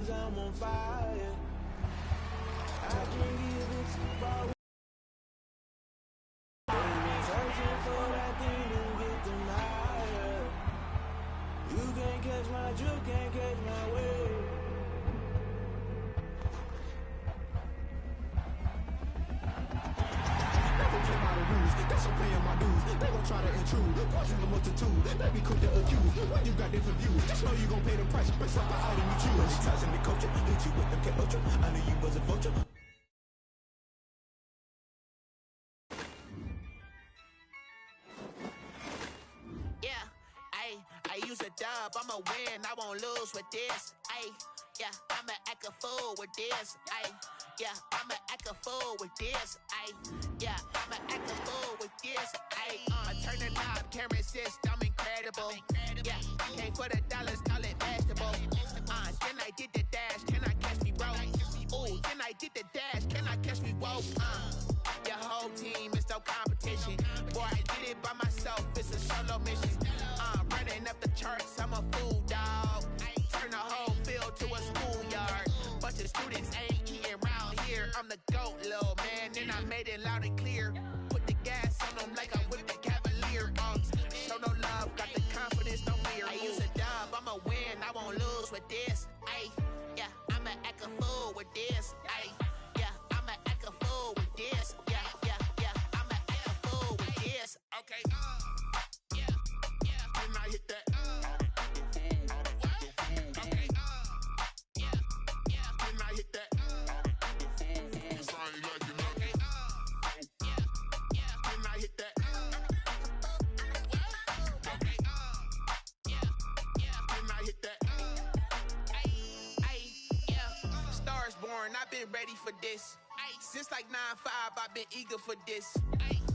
cause I'm on fire. I can't give it to you. They've been searching for that thing to get them higher. You can't catch my drift, can't catch my wave. Never play by the rules, that's so paying my dues. They gon' try to intrude, poison the multitude. They be quick to accuse, when you got different views. Just know you gon' pay the price, based off the item you choose. Many times in the culture, hit you with them K-Ultra. I knew you was a vulture. I use a dub, I'ma win, I won't lose with this. Ay, yeah, I'ma act a fool with this. Ay, yeah, I'ma act a fool with this. Ay, yeah, I'ma act a fool with this. Ay, turn the knob, can't resist, I'm incredible. Yeah, came for the dollars, call it vegetable. Then I did the dash, can I catch me, bro? Ooh, then I did the dash, can I catch me, whoa? Your whole team is no competition. Boy, I did it by myself, it's a solo mission. Running up the charts, I'm a fool, dog. Turn the whole field to a schoolyard. Bunch of students ain't eating round here. I'm the GOAT, little man, and I made it loud and clear. Put the gas on them like I whipped the Cavalier. Show no love, got the confidence, no fear. I use a dub, I'ma win, I won't lose with this. Ay, yeah, I'ma act a fool with this. Ay, yeah, I'ma act a fool with this. Yeah, yeah, yeah, I'ma act a fool with this. Okay, I hit that. Okay. Then I hit that. Cause I ain't like you nothing. Then I hit that. Okay. Then I hit that. Yeah. Stars born, I've been ready for this. Since like 9-5, I've been eager for this.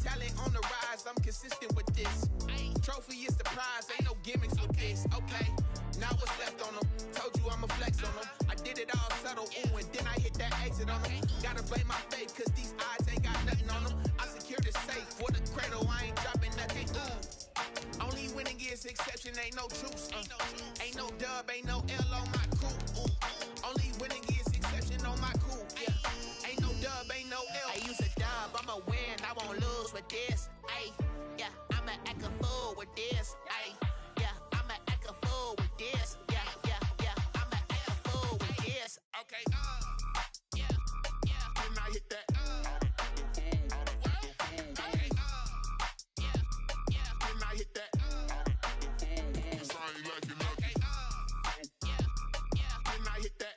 Talent on the rise, I'm consistent with this. Trophy is the prize, ain't no gimmicks with this. Okay, now what's left on them? Told you I'ma flex on them. I did it all subtle, ooh, and then I hit that exit on them. Gotta blame my faith, cause these odds ain't got nothing on them. I secured the safe for the cradle, I ain't dropping nothing. Ooh. Only winning is exception, ain't no truce. Ain't no dub, ain't no L on my crew. Only winning is exception on my crew. Yeah. Ain't no dub, ain't no L. I use a dub, I'ma win, I won't lose with this. Ay, yeah, I'ma act a fool with this. Ay, yeah, I'ma act a fool with this. Yeah, yeah, yeah, I'ma act a fool with this. Okay, yeah, then I hit that. Okay, then I hit that. Cause I ain't like you nothing. Then I hit that.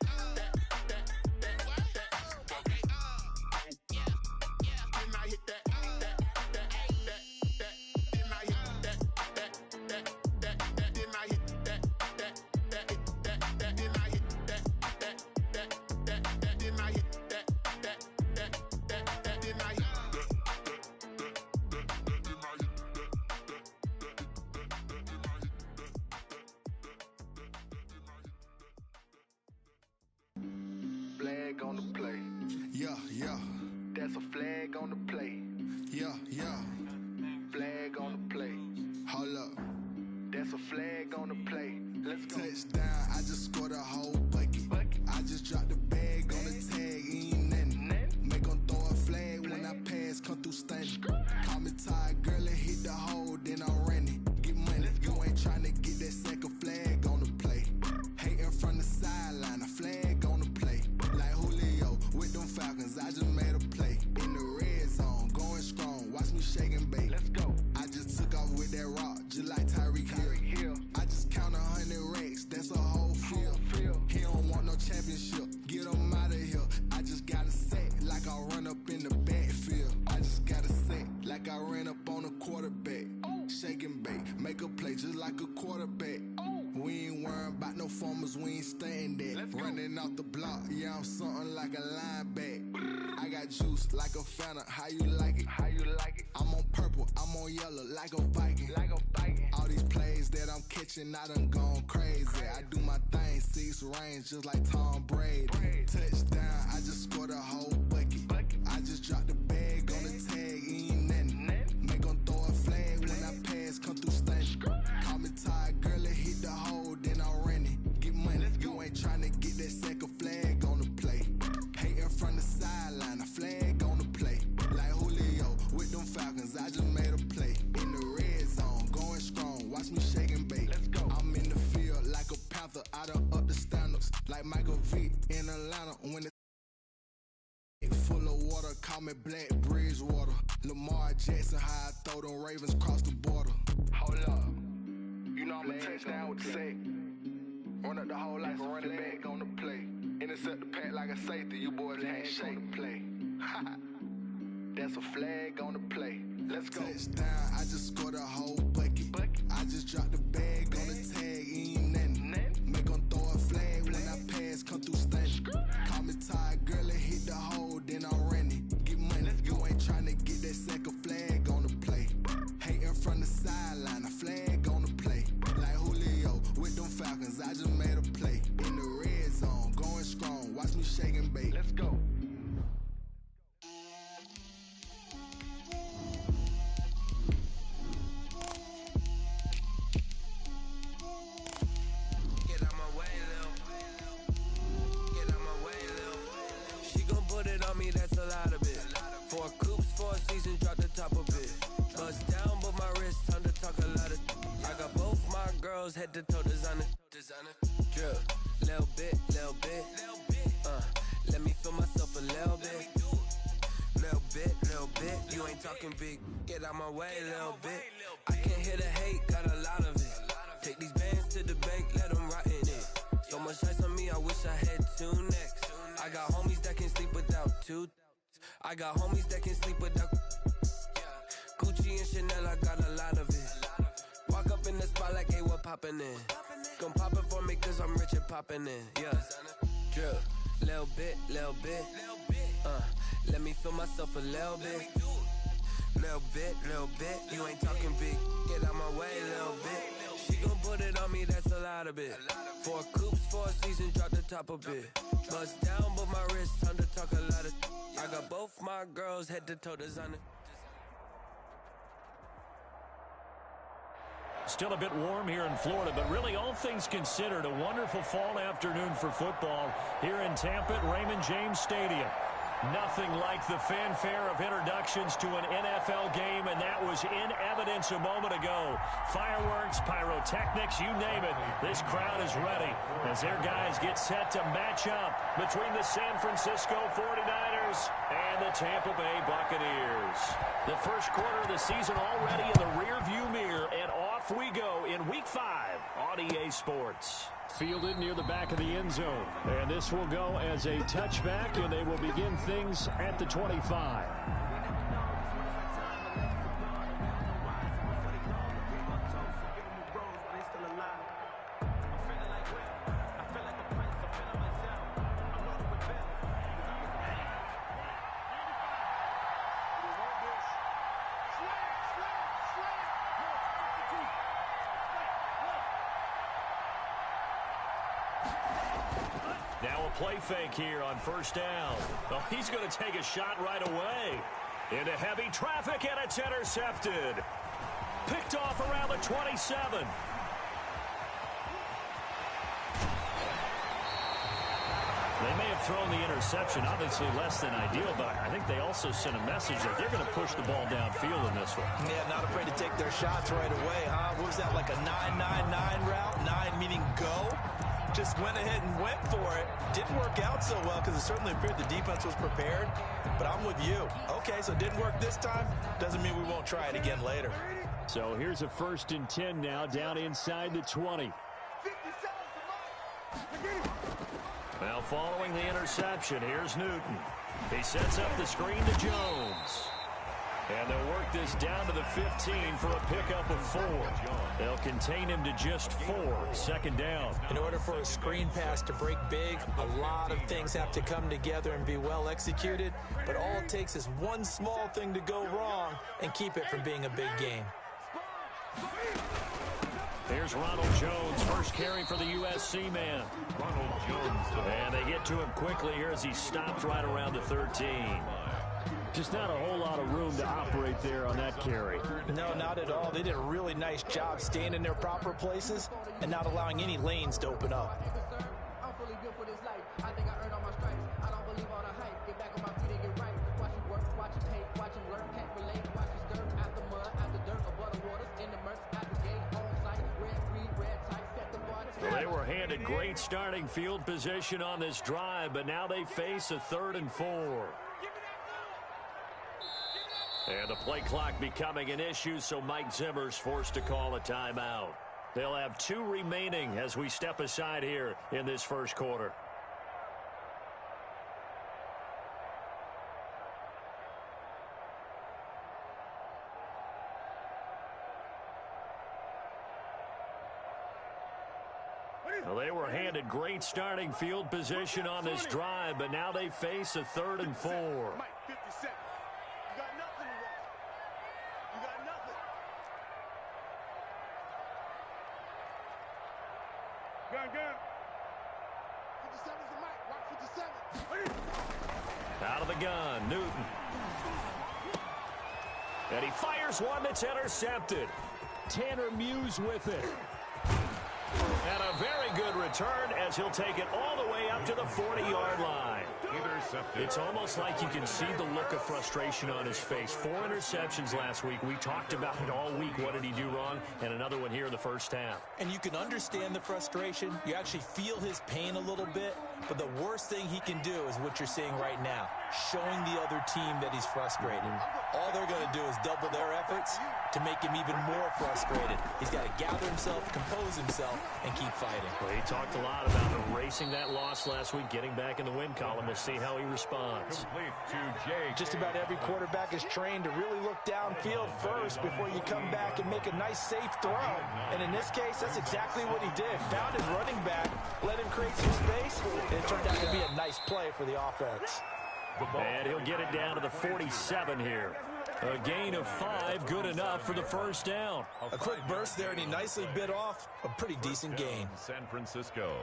Flag on the play. Yeah, yeah. That's a flag on the play. Yeah, yeah. Flag on the play. Hold up. That's a flag on the play. Let's go. Touchdown, I just scored a whole bucket. I just dropped the bag on the tag, ain't nothing. Make 'em throw a flag when I pass, come through stunning. Call me tired, girl, and hit the hole, then I'm running. Get money, you ain't tryna get that second flag on the play. Hating from the sideline, a flag on the play. Like Julio with them Falcons, I just made a play. In the red zone, going strong, watch me shake and bake. Let's go. I just took off with that rock, just like Tyreek Hill. I just count 100 racks, that's a whole field. He don't want no championship, get him out of here. I just got a set, like I run up in the backfield. I just got a set, like I ran up on a quarterback. Shake and bake, make a play just like a quarterback. We ain't worrying about no formers, we ain't staying there. Running off the block, yeah, I'm something like a lineback. I got juice like a Fanta, how you like it? How you like it? I'm on purple, I'm on yellow, like a Viking. Like a Viking. All these plays that I'm catching, I done gone crazy. I do my thing, 6 range, just like Tom Brady. Touchdown, I just scored a whole bucket. I just dropped the bag on the tag, ain't nothing. Make 'em throw a flag when I pass, come through stunning. Call me tired, girl, and hit the hole, then I'm running. Get money, you ain't tryna get that second like Michael Vick in Atlanta when it full of water. Call me Black Bridgewater. Lamar Jackson, how I throw them Ravens across the border. Hold up. You know I'm a touchdown with the sack. Run up the whole like a running back on the play. Intercept the pack like a safety. You boys ain't shake the play. That's a flag on the play. Let's go. Touchdown, I just scored a whole bucket. I just dropped the bag on the tag, ain't nothing. Make them throw a flag when I pass, come through stunning. Call me tired, girl, and hit the hole, then I'm running. Get money, you ain't tryna get that second flag on the play. Hating from the sideline, a flag on the play. Like Julio with them Falcons, I just made a play. In the red zone, going strong, watch me shake and bake. Let's go. That's a lot of it. 4 coops, 4 seasons, drop the top a bit. Bust down, but my wrist, time to talk a lot of. I got both my girls head to toe designer. Drip, little bit. Let me feel myself a little bit. Little bit. You ain't talking big. Get out my way, little bit. I can't hear the hate, got a lot of it. Take these bands to the bank, let them rot in it. So much ice on me, I wish I had 2 necks. I got homies that can sleep without 2. I got homies that can sleep without Gucci and Chanel, I got a lot of it. Walk up in the spot like, hey, what poppin' in? Gon' pop it for me cause I'm rich and poppin' in. Yeah, drip, little bit. Let me feel myself a little bit. Little bit. You ain't talking big. Get out my way, little bit. She gon' put it on me, that's a lot of it. 4 coops, 4 seasons, drop the top a bit. Bust down, but my wrist, time to talk a lot of. I got both my girls head to toe designer. Still a bit warm here in Florida, but really all things considered, a wonderful fall afternoon for football here in Tampa at Raymond James Stadium. Nothing like the fanfare of introductions to an NFL game, and that was in evidence a moment ago. Fireworks, pyrotechnics, you name it. This crowd is ready as their guys get set to match up between the San Francisco 49ers and the Tampa Bay Buccaneers. The first quarter of the season already in the rearview mirror, and off we go in Week 5 on EA Sports. Fielded near the back of the end zone. And this will go as a touchback, and they will begin things at the 25. Now a play fake here on first down. Oh, he's going to take a shot right away. Into heavy traffic, and it's intercepted. Picked off around the 27. They may have thrown the interception, obviously less than ideal, but I think they also sent a message that they're going to push the ball downfield in this one. Yeah, not afraid to take their shots right away, huh? What was that, like a 9-9-9 route? 9 meaning go? Just went ahead and went for it. Didn't work out so well because it certainly appeared the defense was prepared. But I'm with you. Okay, so it didn't work this time. Doesn't mean we won't try it again later. So here's a 1st and 10 now, down inside the 20. Now following the interception, here's Newton. He sets up the screen to Jones. And they'll work this down to the 15 for a pickup of 4. They'll contain him to just 4. 2nd down. In order for a screen pass to break big, a lot of things have to come together and be well executed. But all it takes is one small thing to go wrong and keep it from being a big game. Here's Ronald Jones, first carry for the USC man. Ronald Jones. And they get to him quickly here as he stops right around the 13. Just not a whole lot of room to operate there on that carry. No, not at all. They did a really nice job staying in their proper places and not allowing any lanes to open up. I'm fully built for this life. I think I earned all my stripes. I don't believe all the hype. Get back on my feet and get right. Watch him work, watch him hate, watch him learn, can't relate. Watch him stir out the mud, out the dirt, above the waters, in the murks, out the gate, on site, red, green, red, tight, set the bar. Well, they They were handed great starting field position on this drive, but now they face a 3rd and 4. And the play clock becoming an issue, so Mike Zimmer's forced to call a timeout. They'll have 2 remaining as we step aside here in this first quarter. Well, they were handed great starting field position on this drive, but now they face a 3rd and 4. Mike, 50 seconds. You got nothing to watch. You got nothing. Gun. 57's the mic. Rock 57. Out of the gun, Newton. And he fires one that's intercepted. Tanner Muse with it. And a very good return as he'll take it all the way up to the 40-yard line. It's almost like you can see the look of frustration on his face. 4 interceptions last week. We talked about it all week. What did he do wrong? And another one here in the first half. And you can understand the frustration. You actually feel his pain a little bit. But the worst thing he can do is what you're seeing right now, showing the other team that he's frustrated. All they're going to do is double their efforts to make him even more frustrated. He's got to gather himself, compose himself, and keep fighting. Well, he talked a lot about erasing that loss last week, getting back in the win column. We'll see how he responds. Just about every quarterback is trained to really look downfield first before you come back and make a nice, safe throw. And in this case, that's exactly what he did. Found his running back, let him create some space, and it turned out to be a nice play for the offense. And he'll get it down to the 47 here. A gain of 5, good enough for the first down. A quick burst there, and he nicely bit off a pretty decent gain. San Francisco.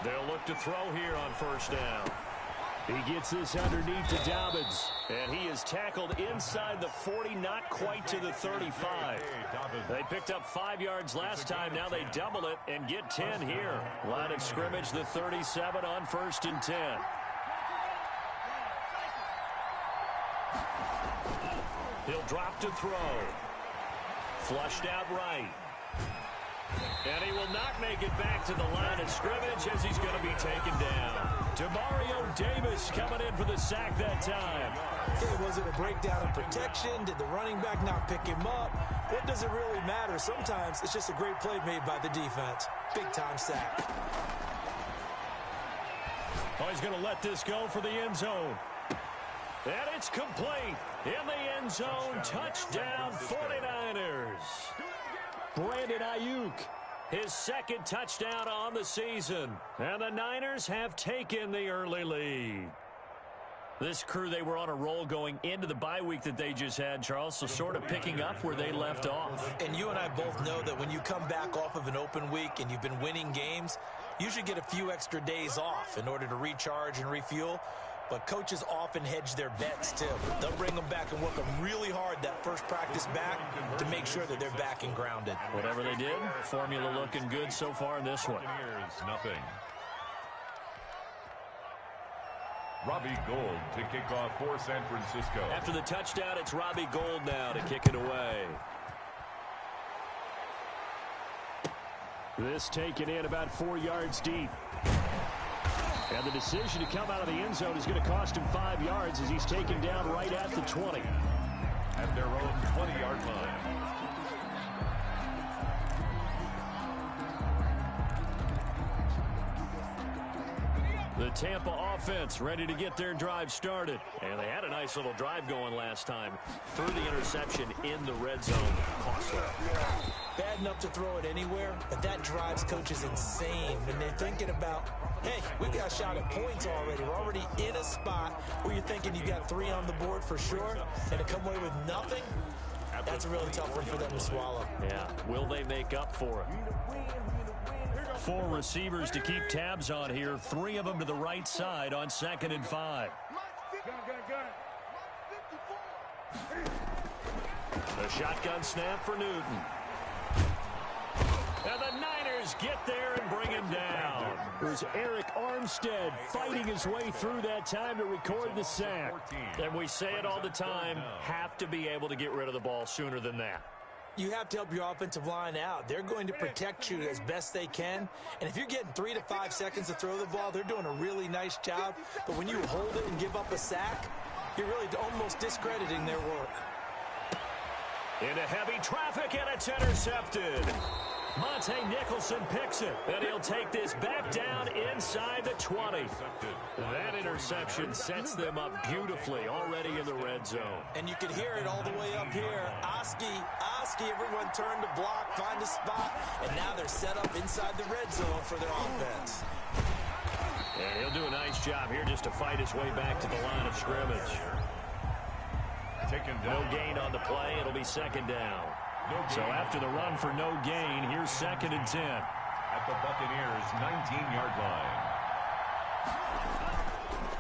They'll look to throw here on first down. He gets this underneath to Dobbins, and he is tackled inside the 40, not quite to the 35. They picked up 5 yards last time. Now they double it and get 10 here. Line of scrimmage, the 37 on 1st and 10. He'll drop to throw. Flushed out right. And he will not make it back to the line of scrimmage as he's going to be taken down. Demario Davis coming in for the sack that time. Hey, was it a breakdown in protection? Did the running back not pick him up? What does it really matter? Sometimes it's just a great play made by the defense. Big-time sack. Oh, he's going to let this go for the end zone. And it's complete. In the end zone, touchdown 49ers. Brandon Ayuk, his 2nd touchdown on the season. And the Niners have taken the early lead. This crew, they were on a roll going into the bye week that they just had, Charles, so sort of picking up where they left off. And you and I both know that when you come back off of an open week and you've been winning games, you should get a few extra days off in order to recharge and refuel. But coaches often hedge their bets, too. They'll bring them back and work them really hard that first practice back to make sure that they're back and grounded. Whatever they did, formula looking good so far in this one. Nothing. Robbie Gould to kick off for San Francisco. After the touchdown, it's Robbie Gould now to kick it away. This taken in about 4 yards deep. And the decision to come out of the end zone is going to cost him 5 yards as he's taken down right at the 20. At their own 20-yard line. The Tampa offense ready to get their drive started. And they had a nice little drive going last time. Threw the interception in the red zone. Costly. Bad enough to throw it anywhere, but that drives coaches insane when they're thinking about, hey, we got a shot at points already. We're already in a spot where you're thinking you got 3 on the board for sure, and to come away with nothing, that's a really tough one for them to swallow. Yeah, will they make up for it? 4 receivers to keep tabs on here. 3 of them to the right side on 2nd and 5. The shotgun snap for Newton. And the Niners get there and bring him down. It was Eric Armstead fighting his way through that time to record the sack. And we say it all the time, have to be able to get rid of the ball sooner than that. You have to help your offensive line out. They're going to protect you as best they can. And if you're getting 3 to 5 seconds to throw the ball, they're doing a really nice job. But when you hold it and give up a sack, you're really almost discrediting their work. Into heavy traffic, and it's intercepted. Monte Nicholson picks it, and he'll take this back down inside the 20. That interception sets them up beautifully already in the red zone. And you can hear it all the way up here. Oski, everyone turned to block, find a spot, and now they're set up inside the red zone for their offense. And he'll do a nice job here just to fight his way back to the line of scrimmage. No gain on the play. It'll be second down. So after the run for no gain, here's 2nd and 10. At the Buccaneers' 19-yard line.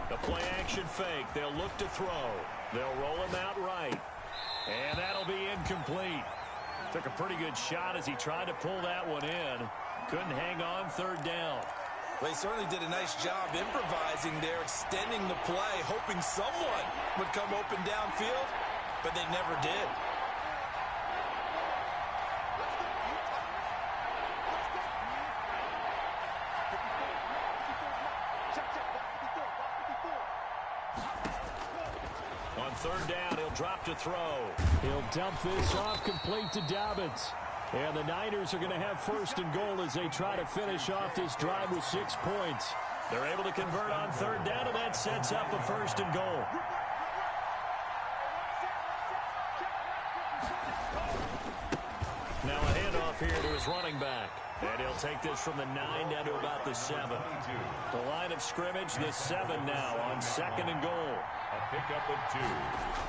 The play action fake. They'll look to throw. They'll roll him out right. And that'll be incomplete. Took a pretty good shot as he tried to pull that one in. Couldn't hang on 3rd down. Well, he certainly did a nice job improvising there, extending the play, hoping someone would come open downfield, but they never did. On 3rd down, he'll drop to throw. He'll dump this off complete to Dobbins. And the Niners are going to have 1st and goal as they try to finish off this drive with 6 points. They're able to convert on 3rd down, and that sets up a 1st and goal. Now a handoff here to his running back. And he'll take this from the 9 down to about the 7. The line of scrimmage, the 7 now on 2nd and goal. A pickup of 2.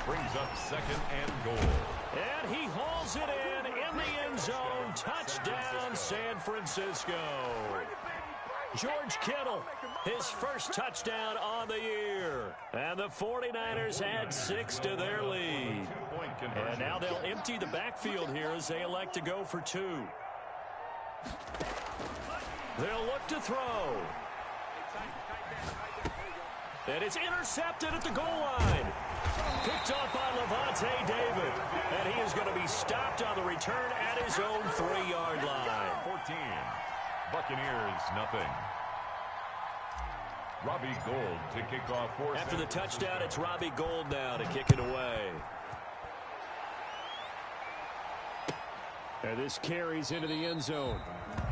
Brings up 2nd and goal. And he hauls it in the end zone. Touchdown, San Francisco. George Kittle, his first touchdown on the year. And the 49ers add 6 to their lead. And now they'll empty the backfield here as they elect to go for 2. They'll look to throw. And it's intercepted at the goal line. Picked up by Levante David. And he is going to be stopped on the return at his own 3-yard line. 14. Buccaneers, nothing. Robbie Gould to kick off for After the touchdown, it's Robbie Gould now to kick it away. And this carries into the end zone.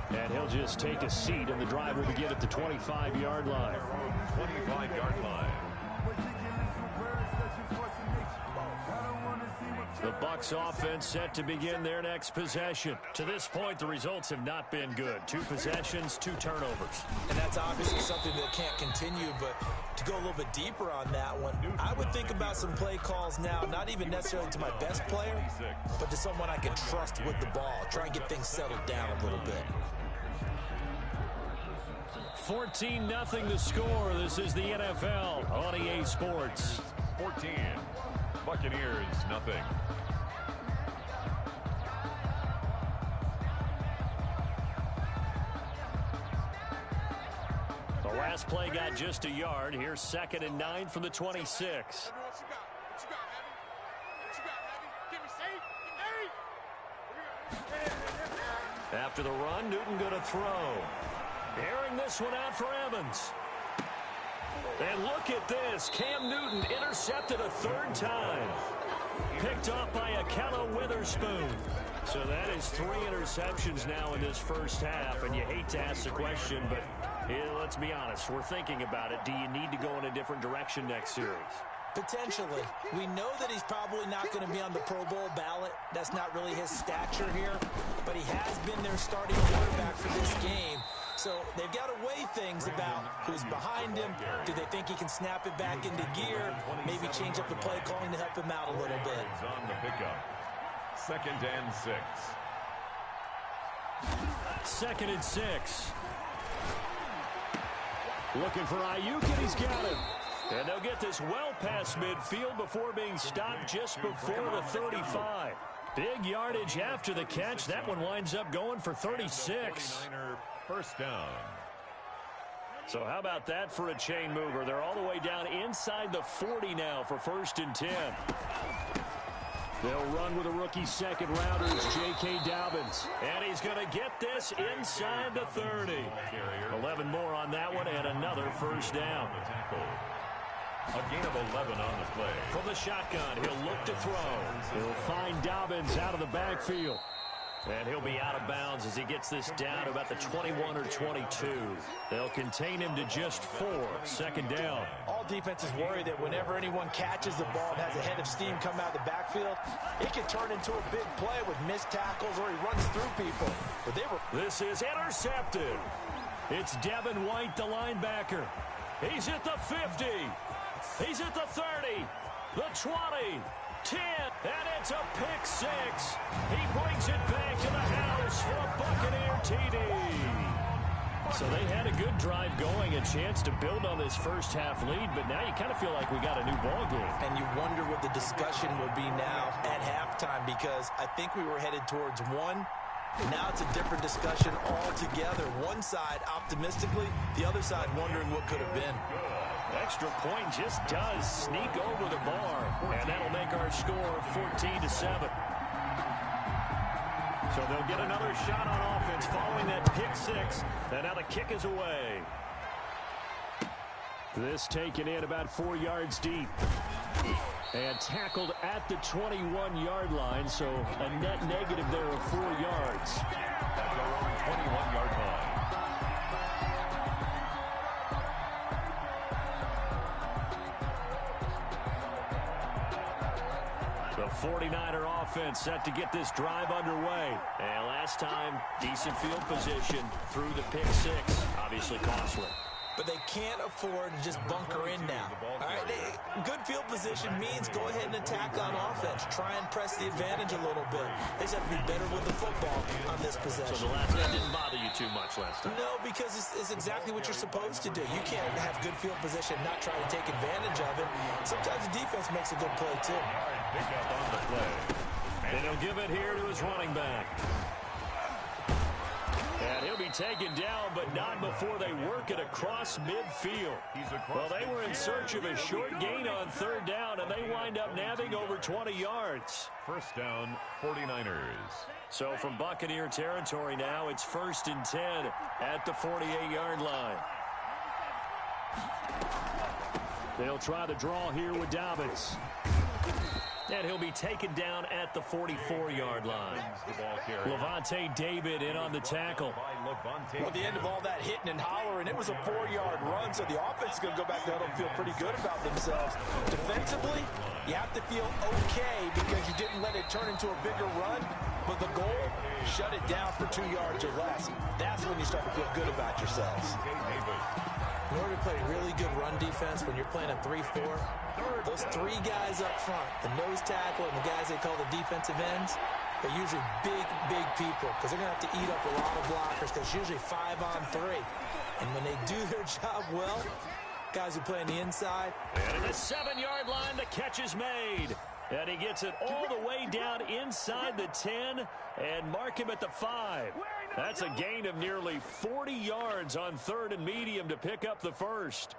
And he'll just take a seat, and the drive will begin at the 25-yard line. 25-yard line. The Bucs offense set to begin their next possession. To this point, the results have not been good. 2 possessions, 2 turnovers. And that's obviously something that can't continue, but to go a little bit deeper on that one, I would think about some play calls now, not even necessarily to my best player, but to someone I can trust with the ball. Try and get things settled down a little bit. 14-0 the score. This is the NFL on EA Sports. 14. Buccaneers, nothing. The last play got just a yard. Here's 2nd and 9 from the 26. After the run, Newton going to throw. Airing this one out for Evans. And look at this. Cam Newton intercepted a 3rd time. Picked off by Akello Witherspoon. So that is 3 interceptions now in this first half. And you hate to ask the question, but let's be honest. We're thinking about it. Do you need to go in a different direction next series? Potentially. We know that he's probably not going to be on the Pro Bowl ballot. That's not really his stature here. But he has been their starting quarterback for this game. So they've got to weigh things about who's behind him. Do they think he can snap it back into gear? Maybe change up the play calling to help him out a little bit. On the pickup. 2nd and 6. 2nd and 6. Looking for Ayuk, and he's got him. And they'll get this well past midfield before being stopped just before the 35. Big yardage after the catch. That one winds up going for 36. 49er first down. So how about that for a chain mover? They're all the way down inside the 40 now for 1st and 10. They'll run with a rookie second rounder. It's J.K. Dobbins. And he's going to get this inside the 30. 11 more on that one and another first down. A gain of 11 on the play. From the shotgun, he'll look to throw. He'll find Dobbins out of the backfield. And he'll be out of bounds as he gets this down to about the 21 or 22. They'll contain him to just 4. 2nd down. All defenses worry that whenever anyone catches the ball and has a head of steam come out of the backfield, it can turn into a big play with missed tackles or he runs through people. But This is intercepted. It's Devin White, the linebacker. He's at the 50. He's at the 30. The 20. 10, and it's a pick 6. He brings it back to the house for a Buccaneer TD. So they had a good drive going, a chance to build on this first half lead, but now you kind of feel like we got a new ball game. And you wonder what the discussion will be now at halftime, because I think we were headed towards one. Now it's a different discussion altogether. One side optimistically, the other side wondering what could have been. Extra point just does sneak over the bar, and that'll make our score 14-7. So they'll get another shot on offense following that pick 6, and now the kick is away. This taken in about 4 yards deep. And tackled at the 21-yard line, so a net negative there of 4 yards. At their own 21-yard line. The 49er offense set to get this drive underway. And last time, decent field position through the pick 6. Obviously costly. But they can't afford to just bunker in now. All right, good field position means go ahead and attack on offense. Try and press the advantage a little bit. They just have to be better with the football on this possession. So the last that didn't bother you too much last time? No, because it's exactly what you're supposed to do. You can't have good field position and not try to take advantage of it. Sometimes the defense makes a good play, too. Pick up on the play. And he'll give it here to his running back. And he'll be taken down, but not before they work it across midfield. Well, they were in search of a short gain on 3rd down, and they wind up nabbing over 20 yards. First down, 49ers. So from Buccaneer territory now, it's 1st and 10 at the 48-yard line. They'll try the draw here with Dobbins. And he'll be taken down at the 44-yard line. Levante David in on the tackle. Well, at the end of all that hitting and hollering, it was a 4-yard run, so the offense is going to go back there and feel pretty good about themselves. Defensively, you have to feel okay because you didn't let it turn into a bigger run, but the goal, shut it down for 2 yards or less. That's when you start to feel good about yourselves. In order to play really good run defense when you're playing a 3-4, those 3 guys up front, the nose tackle and the guys they call the defensive ends, they're usually big people because they're going to have to eat up a lot of blockers because it's usually 5 on 3. And when they do their job well, guys who play on the inside. And at the 7-yard line, the catch is made. And he gets it all the way down inside the 10 and mark him at the 5. That's a gain of nearly 40 yards on 3rd and medium to pick up the first.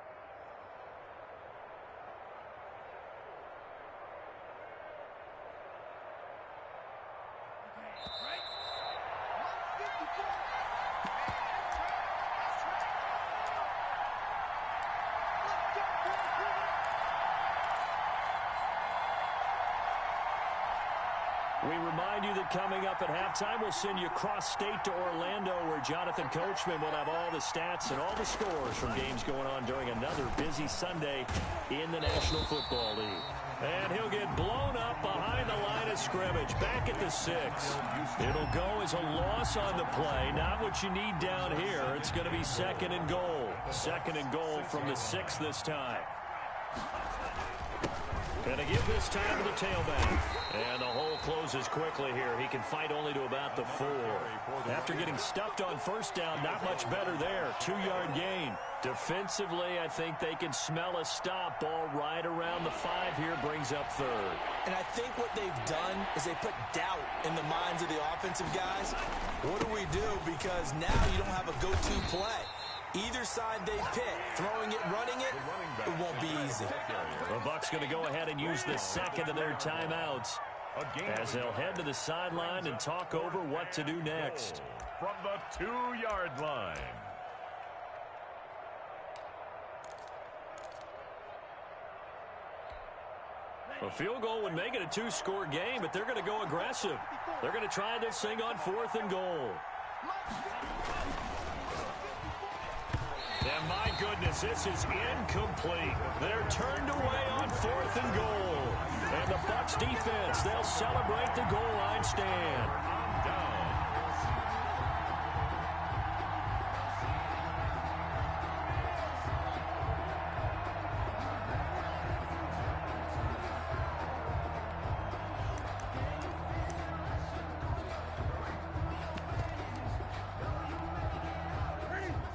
We remind you that coming up at halftime, we'll send you cross-state to Orlando, where Jonathan Coachman will have all the stats and all the scores from games going on during another busy Sunday in the National Football League. And he'll get blown up behind the line of scrimmage, back at the 6. It'll go as a loss on the play, not what you need down here. It's going to be 2nd and goal. 2nd and goal from the 6 this time. Going to give this time to the tailback. And the hole closes quickly here. He can fight only to about the 4. After getting stuffed on 1st down, not much better there. 2-yard gain. Defensively, I think they can smell a stop. Ball right around the 5 here, brings up 3rd. And I think what they've done is they put doubt in the minds of the offensive guys. What do we do? Because now you don't have a go-to play. Either side they pick, throwing it, running it, it won't be easy. The Bucs going to go ahead and use the second of their timeouts as they'll head to the sideline and talk over what to do next. From the 2-yard line. A field goal would make it a 2-score game, but they're going to go aggressive. They're going to try this thing on 4th and goal. And my goodness, this is incomplete. They're turned away on 4th and goal. And the Bucs defense, they'll celebrate the goal line stand.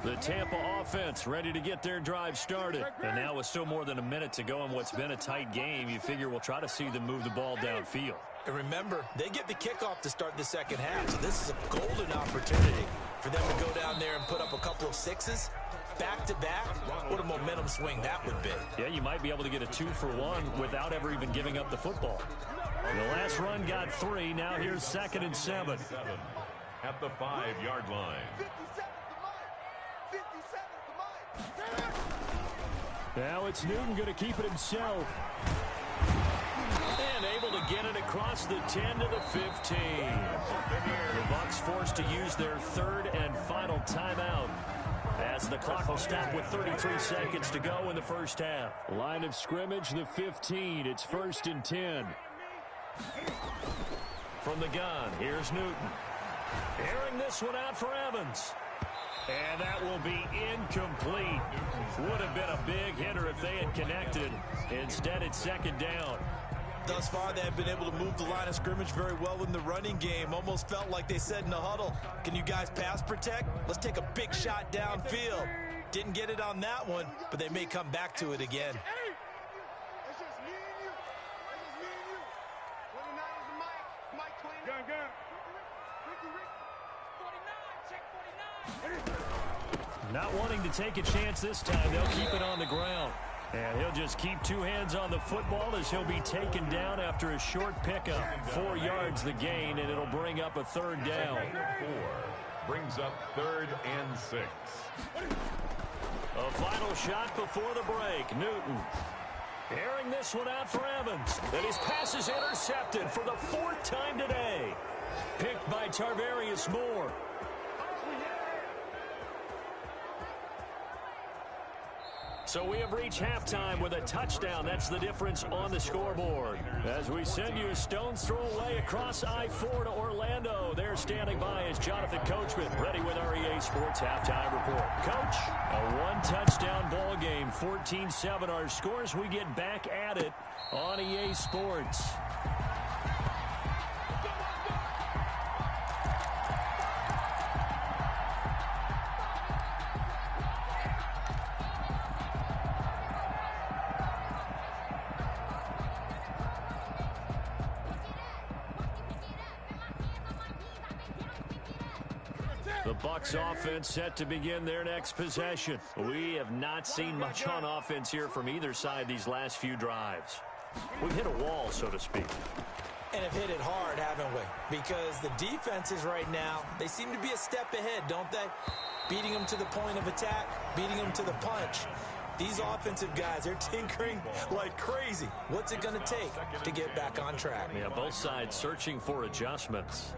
The Tampa offense ready to get their drive started. And now with still more than a minute to go in what's been a tight game, you figure we'll try to see them move the ball downfield. And remember, they get the kickoff to start the second half, so this is a golden opportunity for them to go down there and put up a couple of sixes back-to-back. What a momentum swing that would be. Yeah, you might be able to get a 2-for-1 without ever even giving up the football. The last run got 3. Now here's 2nd and 7. At the 5-yard line. Now it's Newton going to keep it himself. And able to get it across the 10 to the 15. The Bucs forced to use their 3rd and final timeout as the clock will stop with 33 seconds to go in the first half. Line of scrimmage, the 15. It's 1st and 10. From the gun, here's Newton. Airing this one out for Evans. And that will be incomplete. Would have been a big hitter if they had connected. Instead, it's 2nd down. Thus far, they have been able to move the line of scrimmage very well in the running game. Almost felt like they said in the huddle, can you guys pass protect? Let's take a big shot downfield. Didn't get it on that one, but they may come back to it again. Not wanting to take a chance this time, they'll keep it on the ground. And he'll just keep 2 hands on the football as he'll be taken down after a short pickup. 4 yards the gain, and it'll bring up a 3rd down. 4 brings up 3rd and 6. A final shot before the break. Newton airing this one out for Evans. And his pass is intercepted for the 4th time today. Picked by Tarvarius Moore. So we have reached halftime with a touchdown. That's the difference on the scoreboard. As we send you a stone's throw away across I-4 to Orlando. There standing by is Jonathan Coachman, ready with our EA Sports Halftime Report. Coach, a 1-touchdown ball game, 14-7 our scores. We get back at it on EA Sports. The Bucs offense set to begin their next possession. We have not seen much on offense here from either side these last few drives. We've hit a wall, so to speak. And have hit it hard, haven't we? Because the defenses right now, they seem to be a step ahead, don't they? Beating them to the point of attack, beating them to the punch. These offensive guys, they're tinkering like crazy. What's it going to take to get back on track? Yeah, both sides searching for adjustments.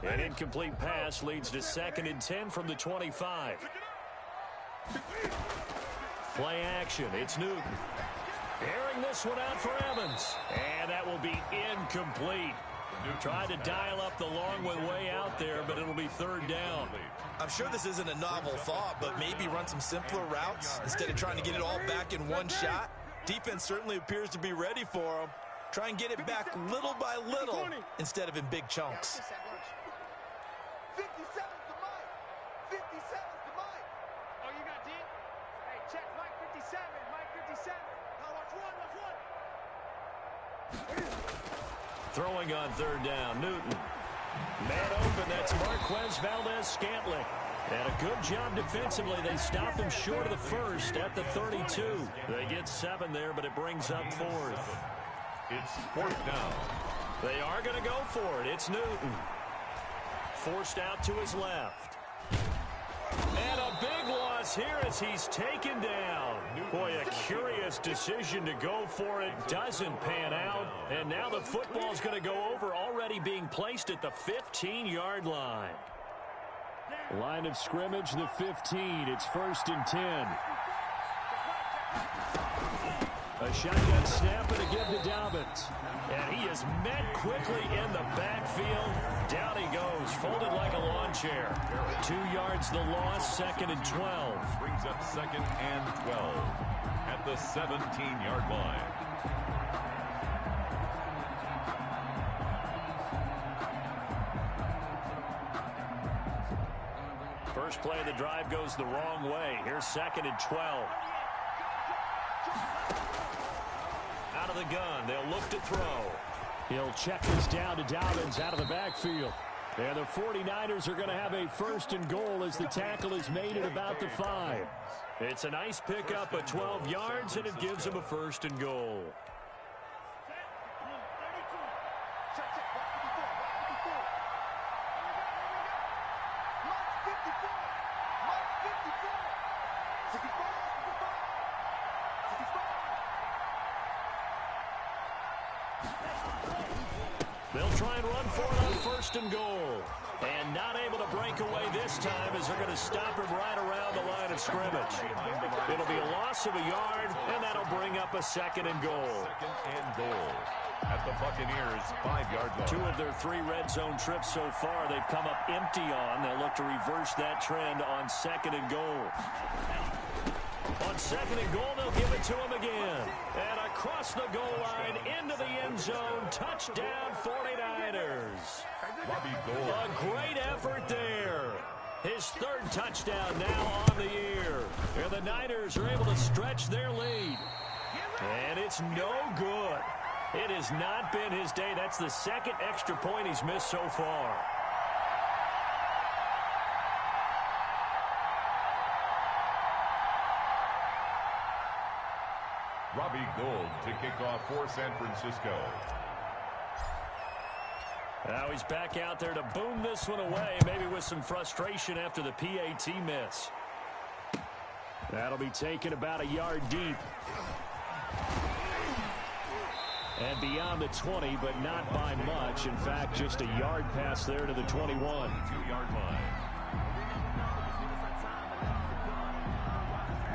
An incomplete pass leads to 2nd and 10 from the 25. Play action. It's Newton. Airing this one out for Evans. And that will be incomplete. Tried to dial up the long one way out there, but it'll be 3rd down. I'm sure this isn't a novel thought, but maybe run some simpler routes instead of trying to get it all back in one shot. Defense certainly appears to be ready for them. Try and get it back little by little instead of in big chunks. 57's the mic. 57's the mic. Oh, you got D? Hey, check. Mike 57. Mike 57. Now watch one. Throwing on 3rd down, Newton. Man open, that's Marquez Valdez-Scantling. And a good job defensively. They stop him short of the first at the 32. They get 7 there, but it brings up 4th. It's 4th down. They are going to go for it. It's Newton. Forced out to his left. And a big loss here as he's taken down. Boy, a curious decision to go for it. Doesn't pan out. And now the football's going to go over, already being placed at the 15-yard line. Line of scrimmage, the 15. It's 1st and 10. A shotgun snap and a give to Dobbins. And he is met quickly in the backfield. Down he goes, folded like a lawn chair. 2 yards the loss, 2nd and 12. Brings up 2nd and 12 at the 17-yard line. First play of the drive goes the wrong way. Here's 2nd and 12. Out of the gun. They'll look to throw. He'll check this down to Dobbins out of the backfield. And the 49ers are going to have a 1st and goal as the tackle is made at about the 5. It's a nice pickup of 12 yards, and it gives them a 1st and goal. They'll try and run for it on 1st and goal. And not able to break away this time as they're going to stop him right around the line of scrimmage. It'll be a loss of a yard, and that'll bring up a 2nd and goal. 2nd and goal at the Buccaneers' 5-yard line. 2 of their 3 red zone trips so far they've come up empty on. They'll look to reverse that trend on 2nd and goal. On 2nd and goal, they'll give it to him again. And across the goal line, into the end zone, touchdown 49ers. A great effort there. His 3rd touchdown now on the year. And the Niners are able to stretch their lead. And it's no good. It has not been his day. That's the 2nd extra point he's missed so far. Robbie Gould to kick off for San Francisco. Now he's back out there to boom this one away, maybe with some frustration after the PAT miss. That'll be taken about a yard deep. And beyond the 20, but not by much. In fact, just a yard pass there to the 21. 2-yard line.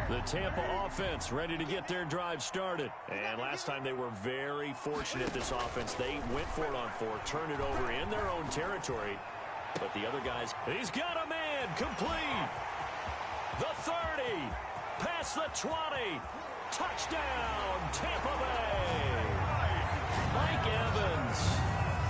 The Tampa offense ready to get their drive started. And last time they were very fortunate, this offense. They went for it on 4, turned it over in their own territory. But the other guys, he's got a man, complete. The 30, past the 20, touchdown, Tampa Bay. Mike Evans,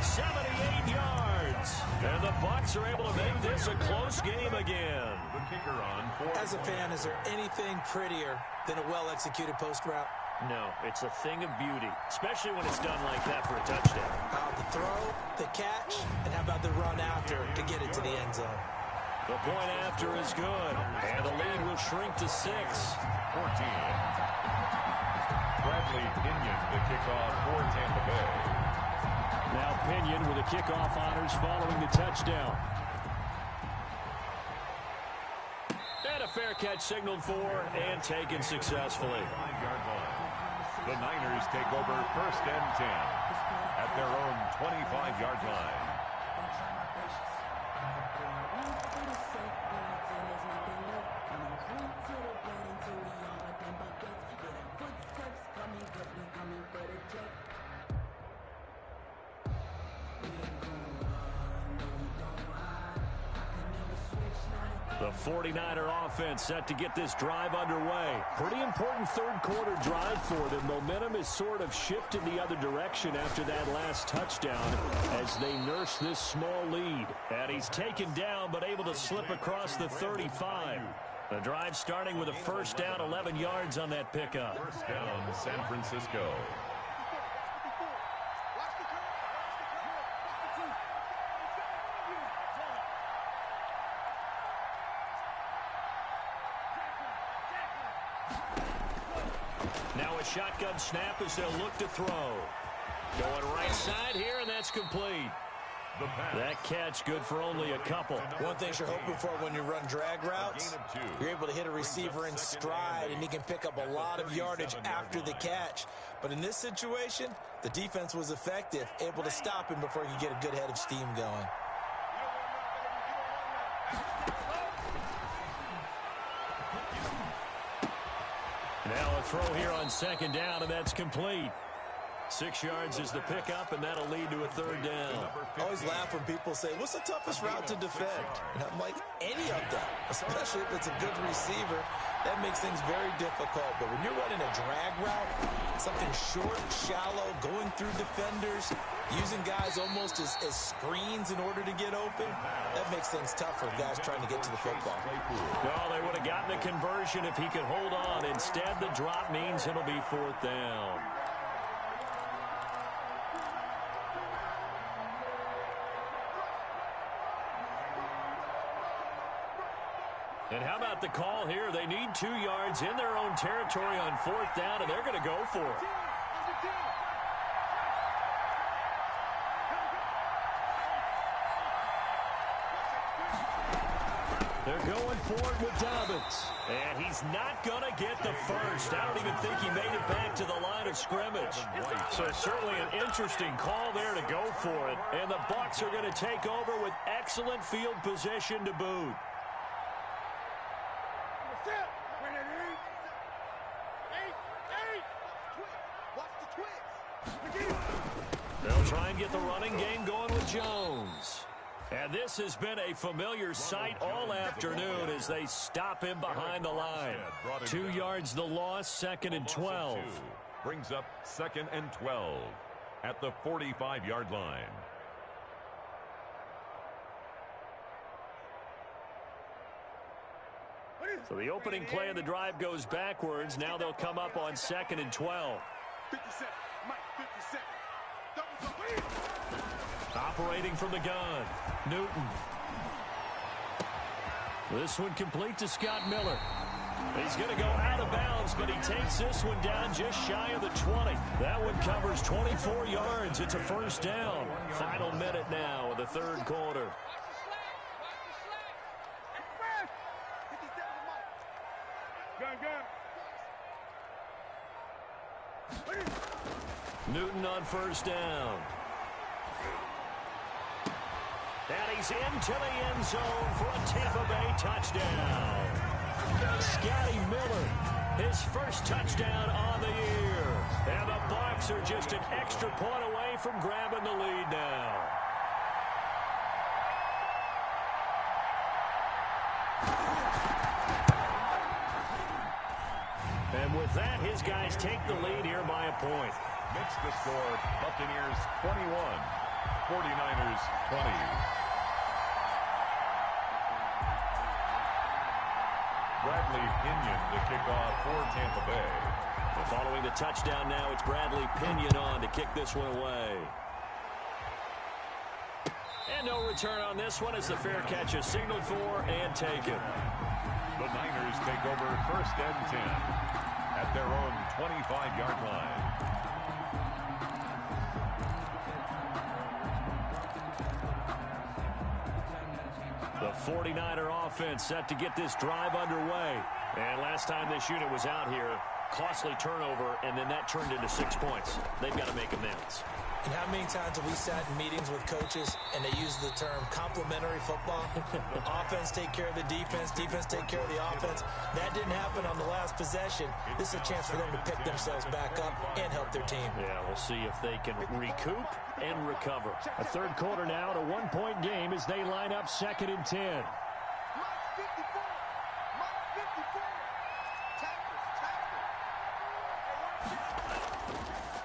78 yards. And the Bucs are able to make this a close game again. The kicker on for. As a fan, is there anything prettier than a well-executed post route? No, it's a thing of beauty, especially when it's done like that for a touchdown. How about the throw, the catch, and how about the run after to get it to the end zone? The point after is good, and the lead will shrink to 6. 14. Bradley Pinion, the kickoff for Tampa Bay. Now Pinion with the kickoff honors following the touchdown. And a fair catch signaled for and taken successfully. 5-yard line. The Niners take over 1st and 10 at their own 25-yard line. The 49er offense set to get this drive underway. Pretty important 3rd quarter drive for them. Momentum has sort of shifted the other direction after that last touchdown as they nurse this small lead. And he's taken down but able to slip across the 35. The drive starting with a 1st down, 11 yards on that pickup. 1st down, San Francisco. Now a shotgun snap as they'll look to throw. Going right side here, and that's complete. That catch good for only a couple. One thing you're hoping for when you run drag routes, you're able to hit a receiver in stride, and he can pick up a lot of yardage after the catch. But in this situation, the defense was effective, able to stop him before he could get a good head of steam going. Now a throw here on second down, and that's complete. 6 yards is the pickup, and that'll lead to a third down. I always laugh when people say, what's the toughest route to defend? And I'm like, any of them, especially if it's a good receiver. That makes things very difficult. But when you're running a drag route, something short, shallow, going through defenders, using guys almost as screens in order to get open, that makes things tough for guys trying to get to the football. No, they would have gotten the conversion if he could hold on. Instead, the drop means it'll be fourth down. And how about the call here? They need 2 yards in their own territory on fourth down, and they're going to go for it. They're going for it with Dobbins. And he's not going to get the first. I don't even think he made it back to the line of scrimmage. So certainly an interesting call there to go for it. And the Bucs are going to take over with excellent field position to boot. They'll try and get the running game going with Jones. And this has been a familiar sight all afternoon as they stop him behind the line. 2 yards the loss, 2nd and 12. Brings up 2nd and 12 at the 45-yard line. So the opening play of the drive goes backwards. Now they'll come up on 2nd and 12. 57, Mike, 57. Operating from the gun, Newton. This one complete to Scott Miller. He's going to go out of bounds, but he takes this one down just shy of the 20. That one covers 24 yards. It's a first down. Final minute now of the third quarter. Newton on first down. And he's into the end zone for a Tampa Bay touchdown. Scotty Miller, his first touchdown on the year. And the Bucs are just an extra point away from grabbing the lead now. And with that, his guys take the lead here by a point. Makes the score Buccaneers 21, 49ers 20. Bradley Pinion to kick off for Tampa Bay. Well, following the touchdown now, it's Bradley Pinion on to kick this one away. And no return on this one as the fair catch is signaled for and taken. The Niners take over 1st and 10 at their own 25-yard line. The 49er offense set to get this drive underway. And last time this unit was out here, costly turnover, and then that turned into 6 points. They've got to make amends. And how many times have we sat in meetings with coaches and they use the term complementary football? Offense take care of the defense, defense take care of the offense. That didn't happen on the last possession. This is a chance for them to pick themselves back up and help their team. Yeah, we'll see if they can recoup and recover. A third quarter now, a one-point game as they line up 2nd and 10.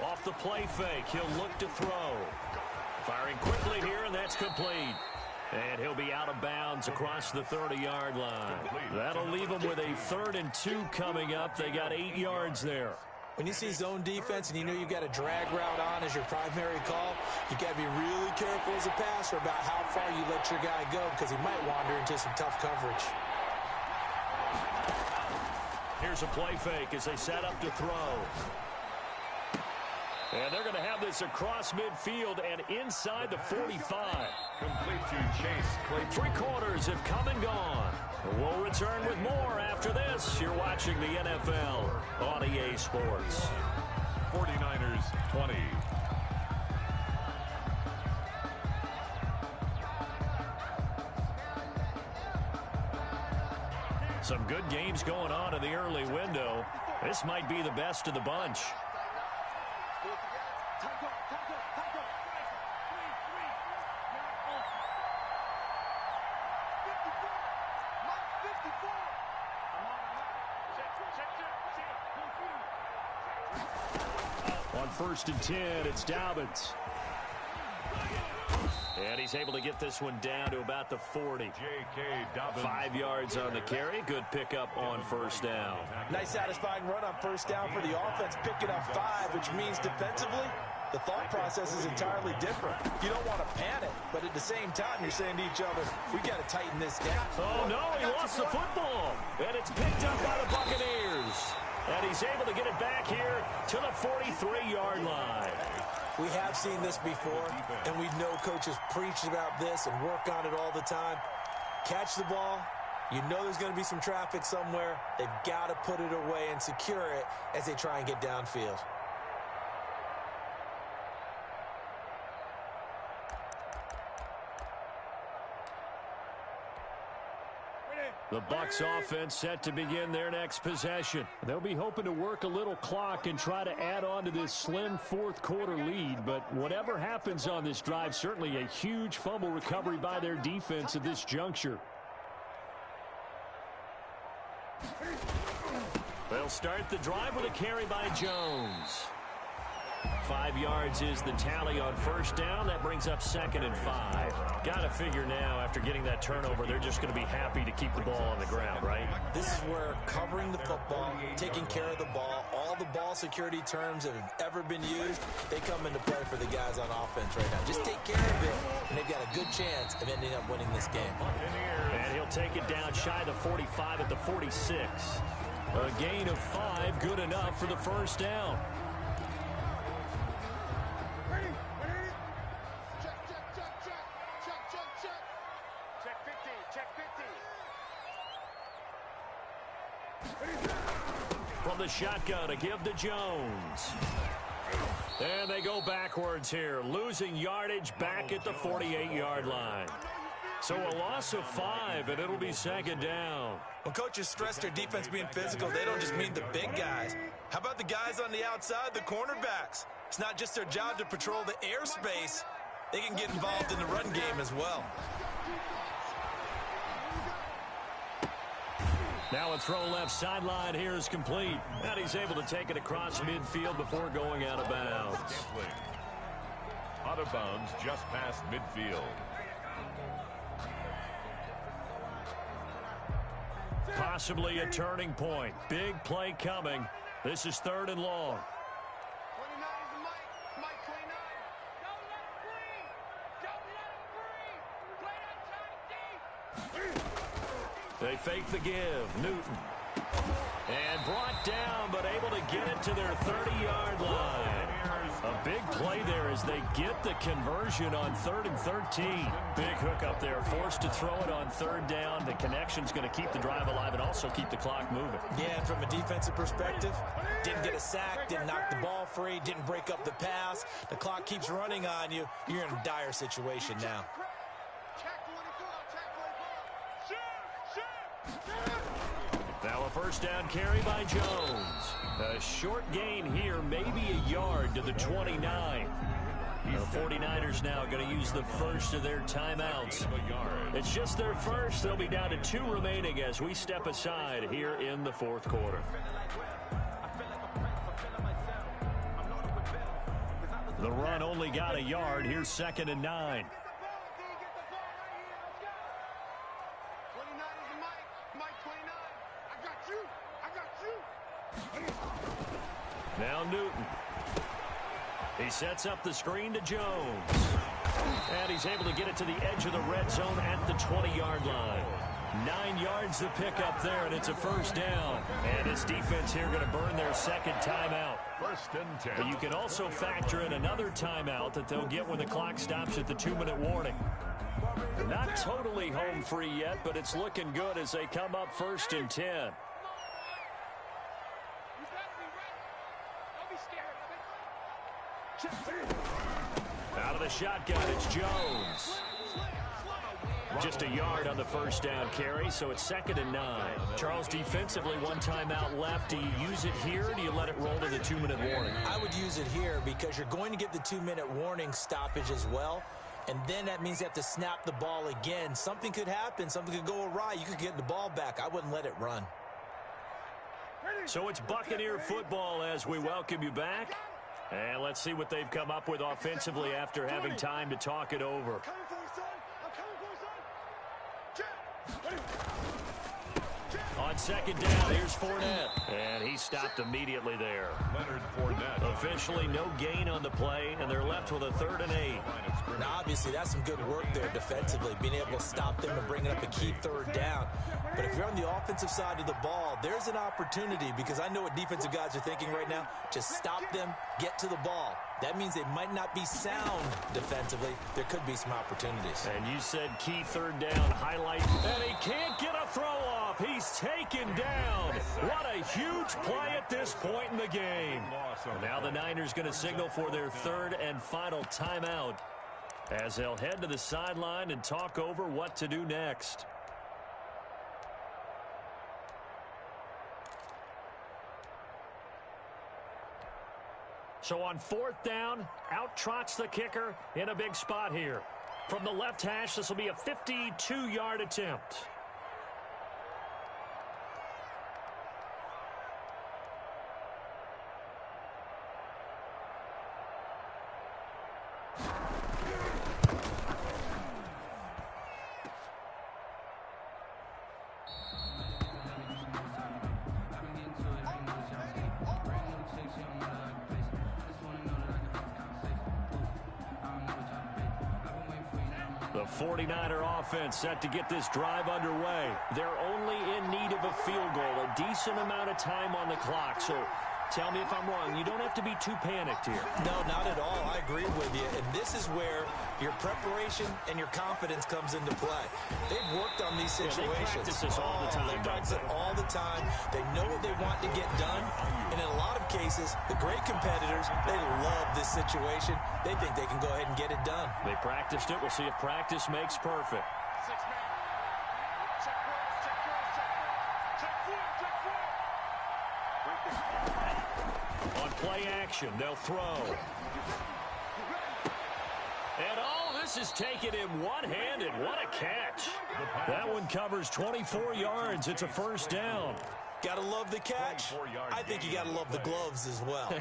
Off the play fake, he'll look to throw. Firing quickly here, and that's complete. And he'll be out of bounds across the 30-yard line. That'll leave them with a 3rd and 2 coming up. They got 8 yards there. When you see zone defense and you know you've got a drag route on as your primary call, you've got to be really careful as a passer about how far you let your guy go because he might wander into some tough coverage. Here's a play fake as they set up to throw. And they're going to have this across midfield and inside the 45. Complete to Chase Claypool. 3 quarters have come and gone. We'll return with more after this. You're watching the NFL on EA Sports. 49ers 20. Some good games going on in the early window. This might be the best of the bunch. On 1st and 10, it's Dobbins. And he's able to get this one down to about the 40. J.K. Dobbins. 5 yards on the carry. Good pickup on 1st down. Nice satisfying run on 1st down for the offense, picking up 5, which means defensively, the thought process is entirely different. You don't want to panic, but at the same time, you're saying to each other, we got to tighten this down. Oh, no, he lost the football. And it's picked up by the Buccaneers. And he's able to get it back here to the 43-yard line. We have seen this before, and we know coaches preach about this and work on it all the time. Catch the ball. You know there's going to be some traffic somewhere. They've got to put it away and secure it as they try and get downfield. The Bucs offense set to begin their next possession. They'll be hoping to work a little clock and try to add on to this slim 4th quarter lead. But whatever happens on this drive, certainly a huge fumble recovery by their defense at this juncture. They'll start the drive with a carry by Jones. 5 yards is the tally on 1st down. That brings up 2nd and 5. Got to figure now, after getting that turnover, they're just going to be happy to keep the ball on the ground, right? This is where covering the football, taking care of the ball, all the ball security terms that have ever been used, they come into play for the guys on offense right now. Just take care of it, and they've got a good chance of ending up winning this game. And he'll take it down shy of the 45 at the 46. A gain of 5, good enough for the 1st down. From the shotgun, a give to Jones. And they go backwards here, losing yardage back at the 48-yard line. So a loss of 5, and it'll be 2nd down. When coaches stress their defense being physical, they don't just mean the big guys. How about the guys on the outside, the cornerbacks? It's not just their job to patrol the airspace. They can get involved in the run game as well. Now a throw left sideline here is complete. And he's able to take it across midfield before going out of bounds. Out of bounds just past midfield. Possibly a turning point. Big play coming. This is 3rd and long. They fake the give. Newton. And brought down, but able to get it to their 30-yard line. A big play there as they get the conversion on 3rd and 13. Big hook up there. Forced to throw it on 3rd down. The connection's going to keep the drive alive and also keep the clock moving. Yeah, and from a defensive perspective, didn't get a sack, didn't knock the ball free, didn't break up the pass. The clock keeps running on you. You're in a dire situation now. Now a 1st down carry by Jones. A short gain here, maybe a yard to the 29. The 49ers now going to use the first of their timeouts. It's just their first. They'll be down to 2 remaining as we step aside here in the 4th quarter. The run only got a yard. Here's 2nd and 9. Now Newton. He sets up the screen to Jones. And he's able to get it to the edge of the red zone at the 20-yard line. 9 yards to pick up there, and it's a first down. And this defense here going to burn their second timeout. First and 10. But you can also factor in another timeout that they'll get when the clock stops at the 2-minute warning. They're not totally home free yet, but it's looking good as they come up first and 10. Out of the shotgun, it's Jones. Just a yard on the first down carry, so it's 2nd and 9. Charles, defensively, 1 timeout left. Do you use it here, or do you let it roll to the 2-minute warning? I would use it here because you're going to get the 2-minute warning stoppage as well. And then that means you have to snap the ball again. Something could happen. Something could go awry. You could get the ball back. I wouldn't let it run. So it's Buccaneer football as we welcome you back. And let's see what they've come up with offensively after having time to talk it over. On 2nd down, here's Fournette. And he stopped immediately there. Leonard Fournette. Officially no gain on the play, and they're left with a 3rd and 8. Now, obviously, that's some good work there defensively, being able to stop them and bringing up a key 3rd down. But if you're on the offensive side of the ball, there's an opportunity, because I know what defensive guys are thinking right now. Just stop them, get to the ball. That means they might not be sound defensively. There could be some opportunities. And you said key 3rd down highlight. And he can't get a throw off. He's taken down. What a huge play at this point in the game. And now the Niners going to signal for their 3rd and final timeout as they'll head to the sideline and talk over what to do next. So on 4th down, out trots the kicker in a big spot here. From the left hash, this will be a 52-yard attempt. The 49er offense set to get this drive underway. They're only in need of a field goal, a decent amount of time on the clock. So tell me if I'm wrong. You don't have to be too panicked here. No, not at all. I agree with you. And this is where your preparation and your confidence comes into play. They've worked on these situations. They practice this all the time. They practice it all the time. They know what they want to get done. And in a lot of cases, the great competitors, they love this situation. They think they can go ahead and get it done. They practiced it. We'll see if practice makes perfect. On play action, they'll throw. And all this is taken in one-handed. What a catch. That one covers 24 yards. It's a first down. Gotta love the catch. I think you gotta love the gloves as well.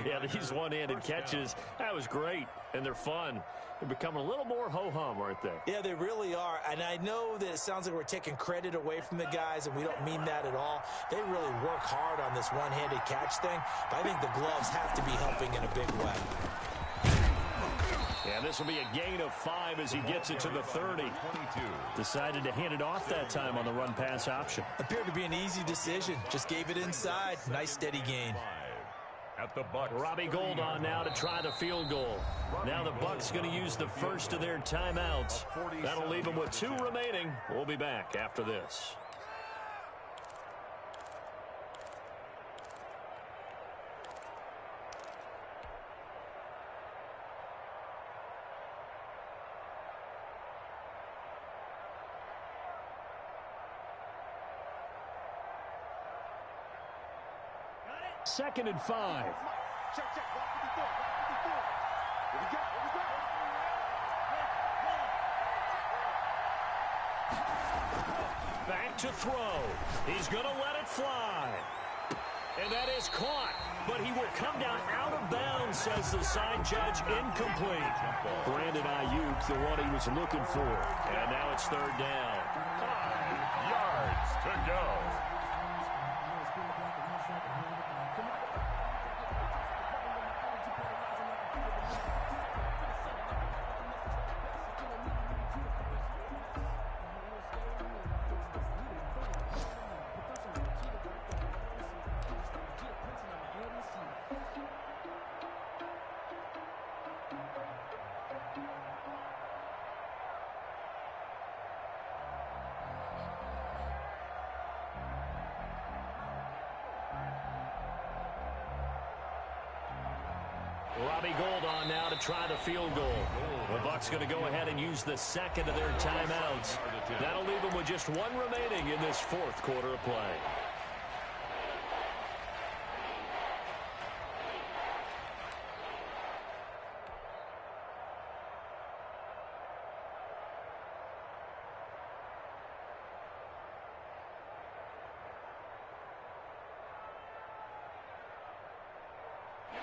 Yeah, these one-handed catches, that was great, and they're fun. They're becoming a little more ho-hum, aren't they? Yeah, they really are. And I know that it sounds like we're taking credit away from the guys, and we don't mean that at all. They really work hard on this one-handed catch thing, but I think the gloves have to be helping in a big way. Yeah, this will be a gain of 5 as he gets it to the 30. Decided to hand it off that time on the run-pass option. Appeared to be an easy decision. Just gave it inside. Nice, steady gain. At the Bucs. Robbie Gould on now to try the field goal. Now the Bucs going to use the first of their timeouts. That'll leave them with 2 remaining. We'll be back after this. Second and 5. Back to throw. He's going to let it fly. And that is caught. But he will come down out of bounds, says the side judge. Incomplete. Brandon Ayuk, the one he was looking for. And now it's 3rd down. 5 yards to go. Robbie Gould on now to try the field goal. The Bucs going to go ahead and use the second of their timeouts. That'll leave them with just one remaining in this fourth quarter of play.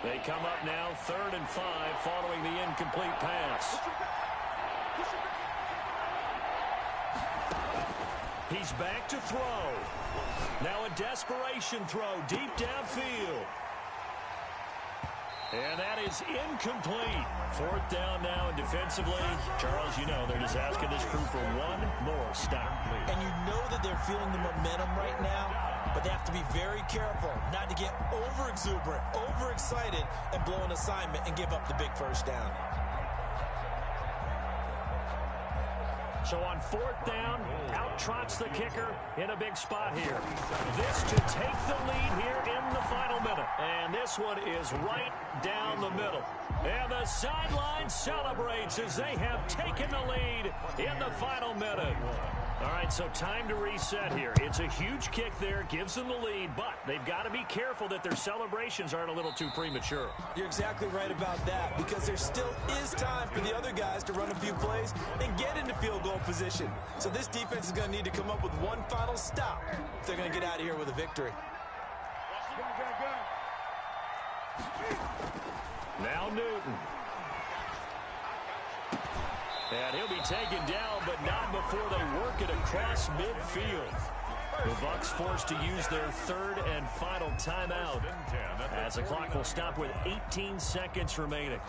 They come up now 3rd and 5 following the incomplete pass. He's back to throw. Now a desperation throw deep downfield. And that is incomplete. 4th down now, and defensively, Charles, you know, they're just asking this crew for one more stop. And you know that they're feeling the momentum right now, but they have to be very careful not to get over-exuberant, overexcited, and blow an assignment and give up the big first down. So on 4th down, out trots the kicker in a big spot here. This to take the lead here in the final minute. And this one is right down the middle. And the sideline celebrates as they have taken the lead in the final minute. All right, so time to reset here. It's a huge kick there, gives them the lead, but they've got to be careful that their celebrations aren't a little too premature. You're exactly right about that, because there still is time for the other guys to run a few plays and get into field goal position. So this defense is going to need to come up with one final stop if they're going to get out of here with a victory. Now Newton. And he'll be taken down, but not before they work it across midfield. The Bucs forced to use their 3rd and final timeout as the clock will stop with 18 seconds remaining.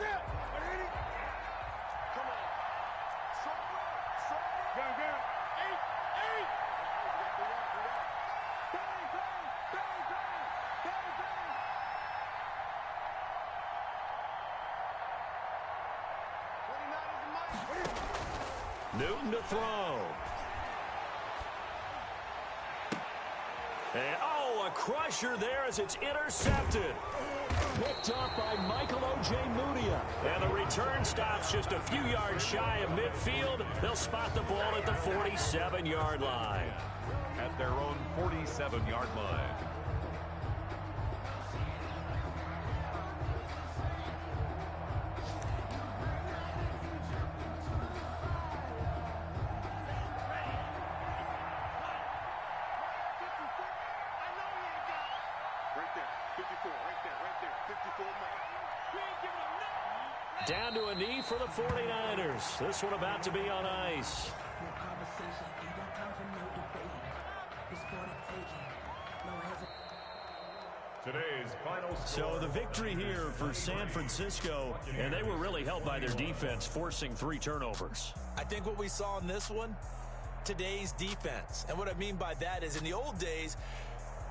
Newton to throw. And, oh, a crusher there as it's intercepted. Picked up by Michael Ojemudia. And the return stops just a few yards shy of midfield. They'll spot the ball at the 47-yard line. At their own 47-yard line. Down to a knee for the 49ers. This one about to be on ice. Today's final score. So the victory here for San Francisco, and they were really helped by their defense, forcing 3 turnovers. I think what we saw in this one, today's defense. And what I mean by that is in the old days,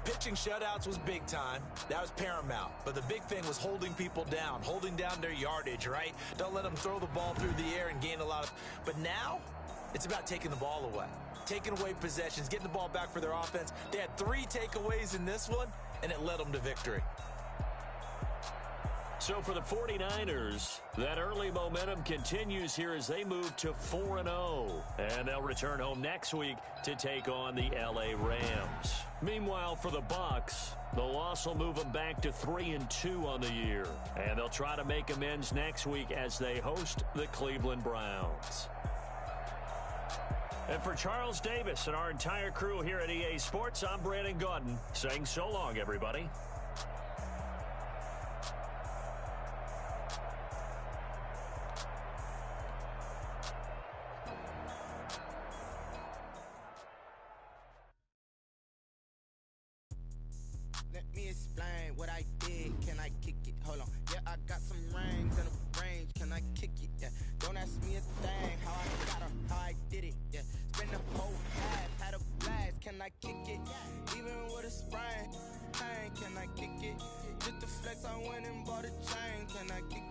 pitching shutouts was big time. That was paramount. But the big thing was holding people down, holding down their yardage, right? Don't let them throw the ball through the air and gain a lot of... But now, it's about taking the ball away. Taking away possessions, getting the ball back for their offense. They had 3 takeaways in this one, and it led them to victory. So for the 49ers, that early momentum continues here as they move to 4-0. And they'll return home next week to take on the LA Rams. Meanwhile, for the Bucs, the loss will move them back to 3-2 on the year. And they'll try to make amends next week as they host the Cleveland Browns. And for Charles Davis and our entire crew here at EA Sports, I'm Brandon Gaudin saying so long, everybody. Let me explain what I did. Can I kick it? Hold on. Yeah, I got some rings and a range. Can I kick it? Yeah. Don't ask me a thing. How I got her, how I did it. Yeah. Spend the whole half, had a blast. Can I kick it? Even with a sprain. Can I kick it? Just the flex, I went and bought a chain. Can I kick it?